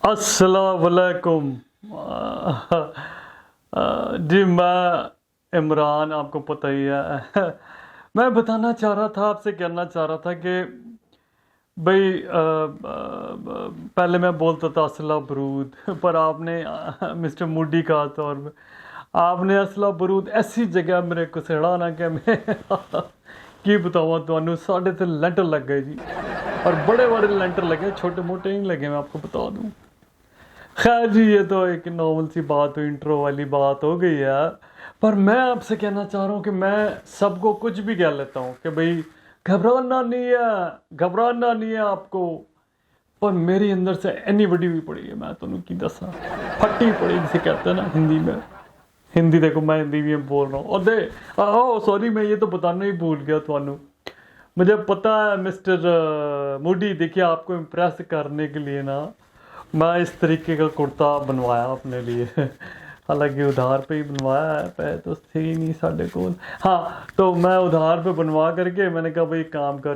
अस्सलाम वालेकुम। जी मैं इमरान, आपको पता ही है। मैं बताना चाह रहा था, आपसे कहना चाह रहा था कि भाई पहले मैं बोलता था असला बरूद, पर आपने मिस्टर मूडी का तौर पे आपने असला बरूद ऐसी जगह मेरे को सड़ा ना कि मैं की बताऊँ ਤੁਹਾਨੂੰ साढ़े ते लेंटर लग गए जी। और बड़े बड़े लेंटर लगे, छोटे मोटे नहीं लगे, मैं आपको बता दूँ। खैर जी, ये तो एक नॉर्मल सी बात हुई, इंट्रो वाली बात हो गई है। पर मैं आपसे कहना चाह रहा हूँ कि मैं सबको कुछ भी कह लेता हूँ कि भाई घबराना नहीं है, घबराना नहीं है आपको। पर मेरे अंदर से एनी बड़ी हुई पड़ी है, मैं तुम्हें की दसा फटी पड़ी, जिसे कहते हैं ना हिंदी में। हिंदी देखो, मैं हिंदी भी बोल रहा हूँ। और दे सॉरी, मैं ये तो बताना ही भूल गया थानू। मुझे पता है मिस्टर मूडी, देखिए आपको इम्प्रेस करने के लिए ना मैं इस तरीके का कुर्ता बनवाया अपने लिए। हालांकि उधार पे ही बनवाया है, पैसे तो थे ही नहीं साढ़े को। हाँ, तो मैं उधार पे बनवा करके मैंने कहा भाई काम कर,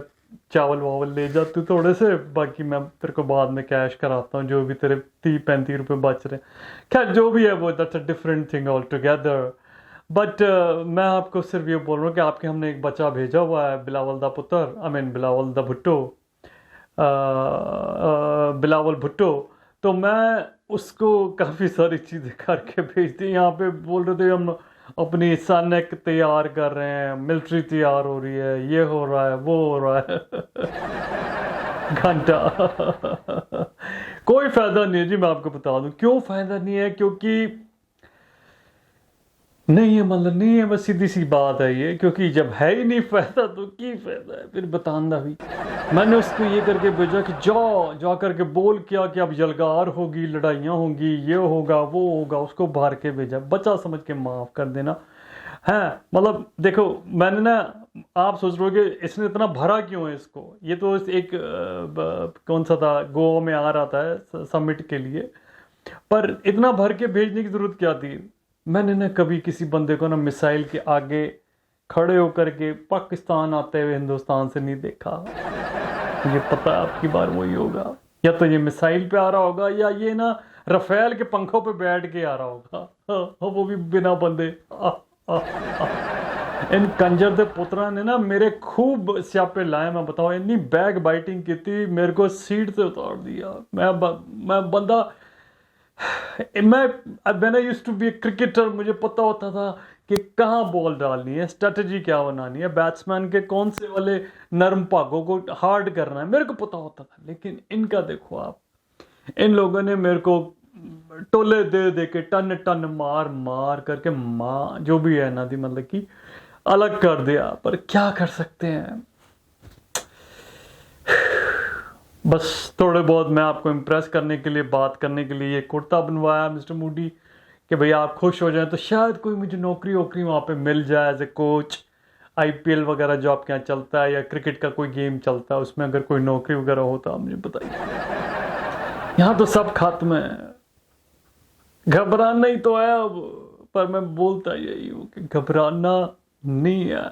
चावल वावल ले जा तू थोड़े से, बाकी मैं तेरे को बाद में कैश कराता हूँ, जो भी तेरे 30-35 रुपए बच रहे। खैर जो भी है वो, that's a different thing all together. But मैं आपको सिर्फ ये बोल रहा हूँ कि आपके हमने एक बच्चा भेजा हुआ है, बिलावल दा पुत्र, आई मीन बिलावल दा भुट्टो, बिलावल भुट्टो। तो मैं उसको काफ़ी सारी चीज़ें करके भेज दी। यहाँ पे बोल रहे थे हम अपनी सैनिक तैयार कर रहे हैं, मिलिट्री तैयार हो रही है, ये हो रहा है, वो हो रहा है। घंटा। कोई फायदा नहीं है जी, मैं आपको बता दूं क्यों फायदा नहीं है, क्योंकि नहीं है, मतलब नहीं है, बस सीधी सी बात है ये। क्योंकि जब है ही नहीं फायदा तो की फायदा है फिर बताना भी। मैंने उसको ये करके भेजा कि जा करके बोल किया कि अब यलगार होगी, लड़ाइयाँ होंगी, ये होगा वो होगा, उसको बाहर के भेजा। बच्चा समझ के माफ़ कर देना है। मतलब देखो, मैंने ना, आप सोच रहे हो कि इसने इतना भरा क्यों है इसको। ये तो एक कौन सा था, गोवा में आ रहा था समिट के लिए, पर इतना भर के भेजने की जरूरत क्या थी। मैंने ना कभी किसी बंदे को ना मिसाइल के आगे खड़े होकर के पाकिस्तान आते हुए हिंदुस्तान से नहीं देखा। मुझे पता है आपकी बार वही होगा, या तो ये मिसाइल पे आ रहा होगा, या ये ना रफेल के पंखों पे बैठ के आ रहा होगा। वो भी बिना बंदे। इन कंजर दे पुत्रा ने ना मेरे खूब स्यापे लाए, मैं बताऊँ, इतनी बैग बाइटिंग की थी, मेरे को सीट से उतार दिया। मैं बंदा, मैं when I used to be cricketer, मुझे पता होता था कि कहाँ बॉल डालनी है, स्ट्रेटजी क्या बनानी है, बैट्समैन के कौन से वाले नरम भागों को हार्ड करना है, मेरे को पता होता था। लेकिन इनका देखो आप, इन लोगों ने मेरे को टोले दे दे के टन टन मार मार करके माँ जो भी है ना दी, मतलब कि अलग कर दिया। पर क्या कर सकते हैं, बस थोड़े बहुत मैं आपको इम्प्रेस करने के लिए, बात करने के लिए ये कुर्ता बनवाया मिस्टर मूडी, कि भाई आप खुश हो जाएं तो शायद कोई मुझे नौकरी वोकरी वहाँ पे मिल जाए एज ए कोच। आईपीएल वगैरह जो आपके यहाँ चलता है, या क्रिकेट का कोई गेम चलता है, उसमें अगर कोई नौकरी वगैरह होता आप मुझे बताइए। यहाँ तो सब खत्म है, घबराना ही तो है अब। पर मैं बोलता यही हूँ कि घबराना नहीं है।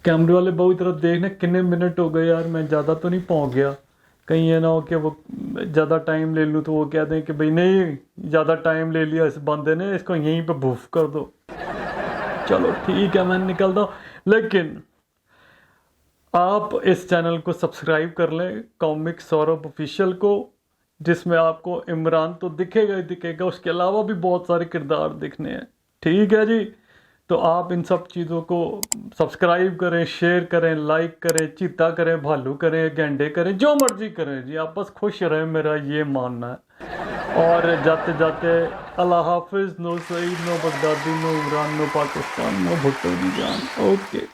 कैमरे वाले बहु तरफ देखने कितने मिनट हो गए यार, मैं ज़्यादा तो नहीं पहुँच गया। कहीं ये ना हो कि वो ज़्यादा टाइम ले लूँ तो वो कह दें कि भाई नहीं, ज़्यादा टाइम ले लिया इस बंदे ने, इसको यहीं पे भूफ कर दो। चलो ठीक है, मैं निकलता हूँ। लेकिन आप इस चैनल को सब्सक्राइब कर लें, कॉमिक सौरभ ऑफिशियल को, जिसमें आपको इमरान तो दिखेगा ही दिखेगा, उसके अलावा भी बहुत सारे किरदार दिखने हैं। ठीक है जी, तो आप इन सब चीज़ों को सब्सक्राइब करें, शेयर करें, लाइक करें, चीता करें, भालू करें, गेंडे करें, जो मर्जी करें जी, आप बस खुश रहें, मेरा ये मानना है। और जाते जाते अल्लाह हाफिज़। No Saeed, no Baghdadi, no Imran, no Pakistan, no Bhutto की जान। ओके।